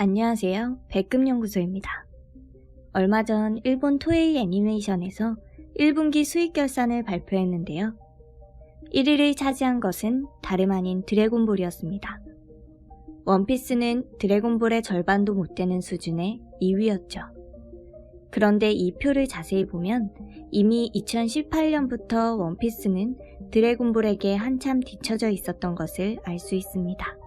안녕하세요. 백금연구소입니다. 얼마 전 일본 토에이 애니메이션에서 1분기 수익 결산을 발표했는데요. 1위를 차지한 것은 다름 아닌 드래곤볼이었습니다. 원피스는 드래곤볼의 절반도 못 되는 수준의 2위였죠. 그런데 이 표를 자세히 보면 이미 2018년부터 원피스는 드래곤볼에게 한참 뒤처져 있었던 것을 알 수 있습니다.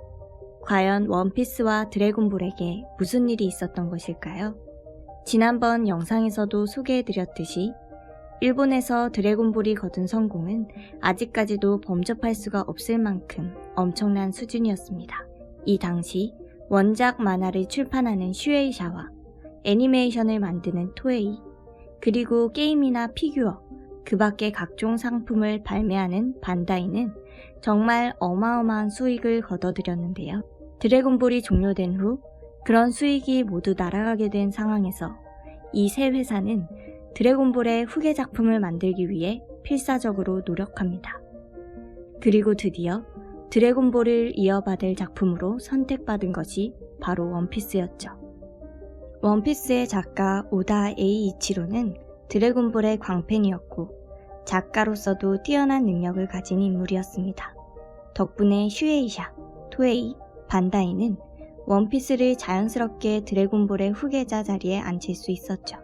과연 원피스와 드래곤볼에게 무슨 일이 있었던 것일까요? 지난번 영상에서도 소개해드렸듯이 일본에서 드래곤볼이 거둔 성공은 아직까지도 범접할 수가 없을 만큼 엄청난 수준이었습니다. 이 당시 원작 만화를 출판하는 슈에이샤와 애니메이션을 만드는 토에이, 그리고 게임이나 피규어, 그 밖의 각종 상품을 발매하는 반다이는 정말 어마어마한 수익을 거둬들였는데요. 드래곤볼이 종료된 후 그런 수익이 모두 날아가게 된 상황에서 이 세 회사는 드래곤볼의 후계 작품을 만들기 위해 필사적으로 노력합니다. 그리고 드디어 드래곤볼을 이어받을 작품으로 선택받은 것이 바로 원피스였죠. 원피스의 작가 오다 에이이치로는 드래곤볼의 광팬이었고 작가로서도 뛰어난 능력을 가진 인물이었습니다. 덕분에 슈에이샤, 토에이, 반다이는 원피스를 자연스럽게 드래곤볼의 후계자 자리에 앉힐 수 있었죠.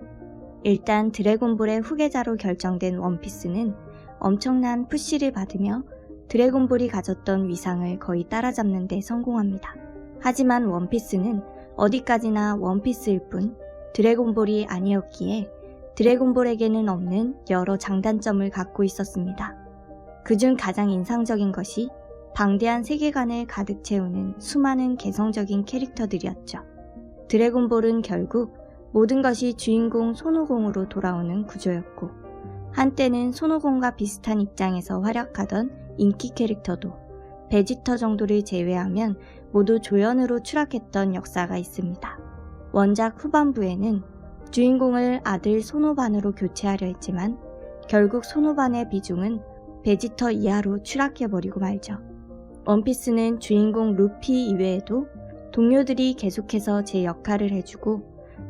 일단 드래곤볼의 후계자로 결정된 원피스는 엄청난 푸시를 받으며 드래곤볼이 가졌던 위상을 거의 따라잡는 데 성공합니다. 하지만 원피스는 어디까지나 원피스일 뿐 드래곤볼이 아니었기에 드래곤볼에게는 없는 여러 장단점을 갖고 있었습니다. 그중 가장 인상적인 것이 방대한 세계관을 가득 채우는 수많은 개성적인 캐릭터들이었죠. 드래곤볼은 결국 모든 것이 주인공 손오공으로 돌아오는 구조였고, 한때는 손오공과 비슷한 입장에서 활약하던 인기 캐릭터도 베지터 정도를 제외하면 모두 조연으로 추락했던 역사가 있습니다. 원작 후반부에는 주인공을 아들 손오반으로 교체하려 했지만 결국 손오반의 비중은 베지터 이하로 추락해버리고 말죠. 원피스는 주인공 루피 이외에도 동료들이 계속해서 제 역할을 해주고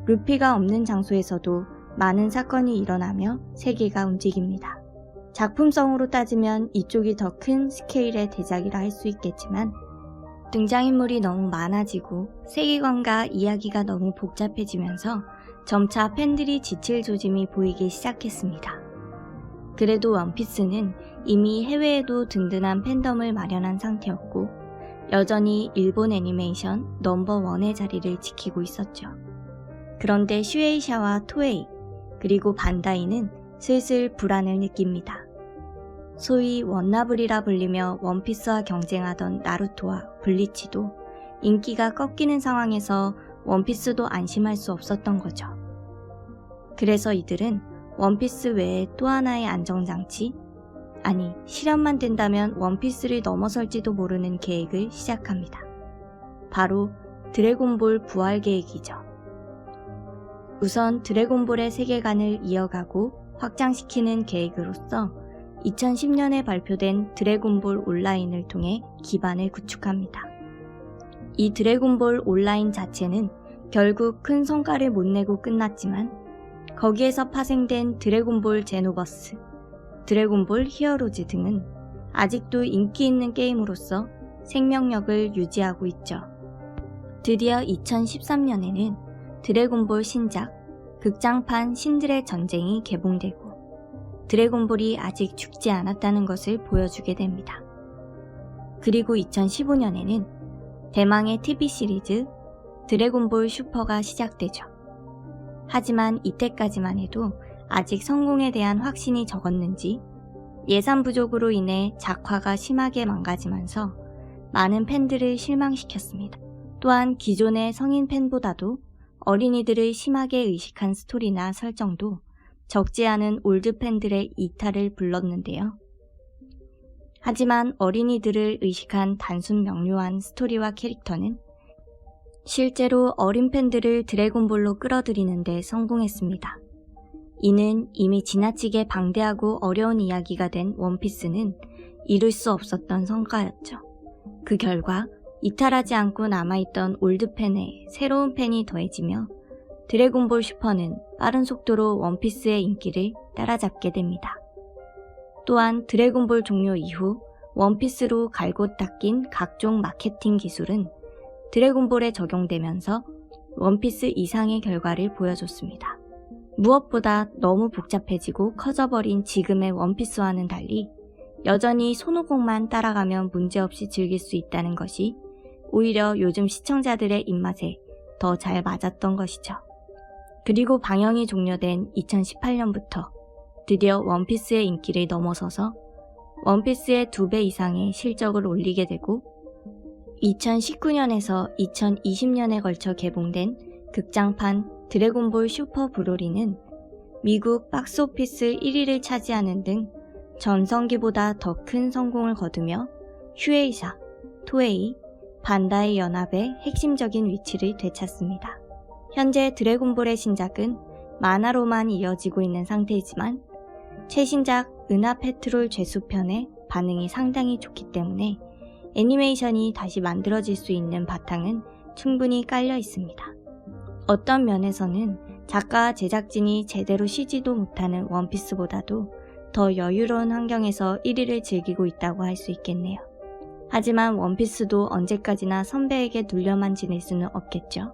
루피가 없는 장소에서도 많은 사건이 일어나며 세계가 움직입니다. 작품성으로 따지면 이쪽이 더 큰 스케일의 대작이라 할 수 있겠지만 등장인물이 너무 많아지고 세계관과 이야기가 너무 복잡해지면서 점차 팬들이 지칠 조짐이 보이기 시작했습니다. 그래도 원피스는 이미 해외에도 든든한 팬덤을 마련한 상태였고 여전히 일본 애니메이션 넘버원의 자리를 지키고 있었죠. 그런데 슈에이샤와 토에이 그리고 반다이는 슬슬 불안을 느낍니다. 소위 원나블이라 불리며 원피스와 경쟁하던 나루토와 블리치도 인기가 꺾이는 상황에서 원피스도 안심할 수 없었던 거죠. 그래서 이들은 원피스 외에 또 하나의 안정장치, 아니 실현만 된다면 원피스를 넘어설지도 모르는 계획을 시작합니다. 바로 드래곤볼 부활 계획이죠. 우선 드래곤볼의 세계관을 이어가고 확장시키는 계획으로서 2010년에 발표된 드래곤볼 온라인을 통해 기반을 구축합니다. 이 드래곤볼 온라인 자체는 결국 큰 성과를 못 내고 끝났지만 거기에서 파생된 드래곤볼 제노버스, 드래곤볼 히어로즈 등은 아직도 인기 있는 게임으로서 생명력을 유지하고 있죠. 드디어 2013년에는 드래곤볼 신작, 극장판 신들의 전쟁이 개봉되고 드래곤볼이 아직 죽지 않았다는 것을 보여주게 됩니다. 그리고 2015년에는 대망의 TV 시리즈 드래곤볼 슈퍼가 시작되죠. 하지만 이때까지만 해도 아직 성공에 대한 확신이 적었는지 예산 부족으로 인해 작화가 심하게 망가지면서 많은 팬들을 실망시켰습니다. 또한 기존의 성인 팬보다도 어린이들을 심하게 의식한 스토리나 설정도 적지 않은 올드 팬들의 이탈을 불렀는데요. 하지만 어린이들을 의식한 단순 명료한 스토리와 캐릭터는 실제로 어린 팬들을 드래곤볼로 끌어들이는 데 성공했습니다. 이는 이미 지나치게 방대하고 어려운 이야기가 된 원피스는 이룰 수 없었던 성과였죠. 그 결과 이탈하지 않고 남아있던 올드 팬에 새로운 팬이 더해지며 드래곤볼 슈퍼는 빠른 속도로 원피스의 인기를 따라잡게 됩니다. 또한 드래곤볼 종료 이후 원피스로 갈고 닦인 각종 마케팅 기술은 드래곤볼에 적용되면서 원피스 이상의 결과를 보여줬습니다. 무엇보다 너무 복잡해지고 커져버린 지금의 원피스와는 달리 여전히 손오공만 따라가면 문제없이 즐길 수 있다는 것이 오히려 요즘 시청자들의 입맛에 더 잘 맞았던 것이죠. 그리고 방영이 종료된 2018년부터 드디어 원피스의 인기를 넘어서서 원피스의 2배 이상의 실적을 올리게 되고 2019년에서 2020년에 걸쳐 개봉된 극장판 드래곤볼 슈퍼 브로리는 미국 박스오피스 1위를 차지하는 등 전성기보다 더 큰 성공을 거두며 휴에이사, 토에이, 반다이 연합의 핵심적인 위치를 되찾습니다. 현재 드래곤볼의 신작은 만화로만 이어지고 있는 상태이지만 최신작 은하 페트롤 죄수편의 반응이 상당히 좋기 때문에 애니메이션이 다시 만들어질 수 있는 바탕은 충분히 깔려 있습니다. 어떤 면에서는 작가와 제작진이 제대로 쉬지도 못하는 원피스보다도 더 여유로운 환경에서 1위를 즐기고 있다고 할 수 있겠네요. 하지만 원피스도 언제까지나 선배에게 눌려만 지낼 수는 없겠죠.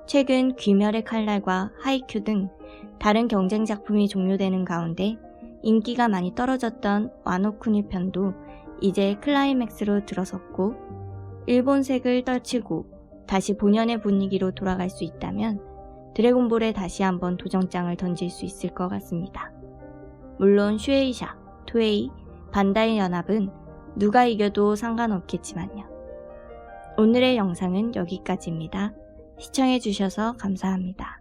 최근 귀멸의 칼날과 하이큐 등 다른 경쟁 작품이 종료되는 가운데 인기가 많이 떨어졌던 와노쿠니 편도 이제 클라이맥스로 들어섰고 일본색을 떨치고 다시 본연의 분위기로 돌아갈 수 있다면 드래곤볼에 다시 한번 도전장을 던질 수 있을 것 같습니다. 물론 슈에이샤, 토에이, 반다이 연합은 누가 이겨도 상관없겠지만요. 오늘의 영상은 여기까지입니다. 시청해주셔서 감사합니다.